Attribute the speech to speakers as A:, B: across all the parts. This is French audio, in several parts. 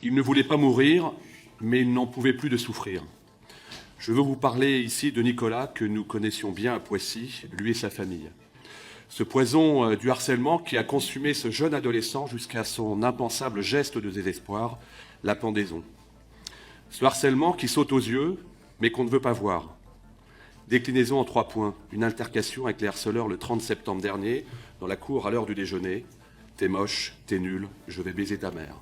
A: Il ne voulait pas mourir, mais il n'en pouvait plus de souffrir. Je veux vous parler ici de Nicolas, que nous connaissions bien à Poissy, lui et sa famille. Ce poison du harcèlement qui a consumé ce jeune adolescent jusqu'à son impensable geste de désespoir, la pendaison. Ce harcèlement qui saute aux yeux, mais qu'on ne veut pas voir. Déclinaison en 3 points. Une altercation avec les harceleurs le 30 septembre dernier, dans la cour à l'heure du déjeuner. T'es moche, t'es nul, je vais baiser ta mère.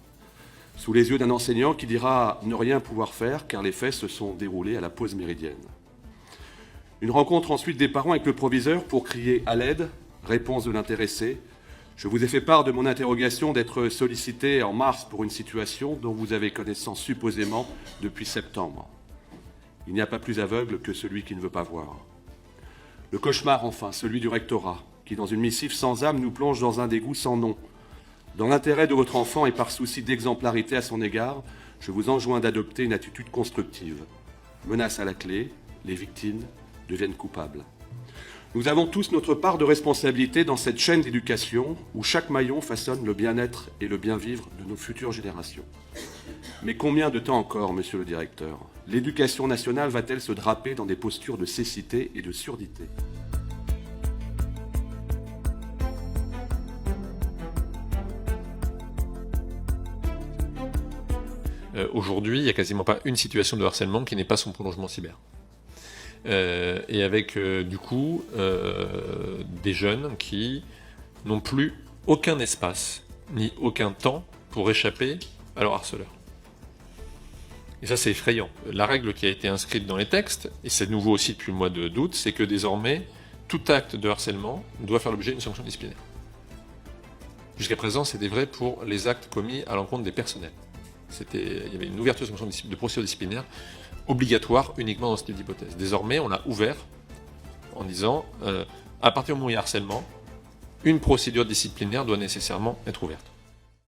A: Sous les yeux d'un enseignant qui dira ne rien pouvoir faire car les faits se sont déroulés à la pause méridienne. Une rencontre ensuite des parents avec le proviseur pour crier à l'aide, réponse de l'intéressé. Je vous ai fait part de mon interrogation d'être sollicité en mars pour une situation dont vous avez connaissance supposément depuis septembre. Il n'y a pas plus aveugle que celui qui ne veut pas voir. Le cauchemar enfin, celui du rectorat, qui dans une missive sans âme nous plonge dans un dégoût sans nom. Dans l'intérêt de votre enfant et par souci d'exemplarité à son égard, je vous enjoins d'adopter une attitude constructive. Menace à la clé, les victimes deviennent coupables. Nous avons tous notre part de responsabilité dans cette chaîne d'éducation où chaque maillon façonne le bien-être et le bien-vivre de nos futures générations. Mais combien de temps encore, monsieur le directeur? L'éducation nationale va-t-elle se draper dans des postures de cécité et de surdité?
B: Aujourd'hui, il n'y a quasiment pas une situation de harcèlement qui n'est pas son prolongement cyber. Et avec du coup des jeunes qui n'ont plus aucun espace ni aucun temps pour échapper à leur harceleur. Et ça, c'est effrayant. La règle qui a été inscrite dans les textes, et c'est nouveau aussi depuis le mois d'août, c'est que désormais, tout acte de harcèlement doit faire l'objet d'une sanction disciplinaire. Jusqu'à présent, c'était vrai pour les actes commis à l'encontre des personnels. Il y avait une ouverture de sanction de procédure disciplinaire obligatoire uniquement dans ce type d'hypothèse. Désormais, on l'a ouvert en disant, à partir du moment où il y a harcèlement, une procédure disciplinaire doit nécessairement être ouverte.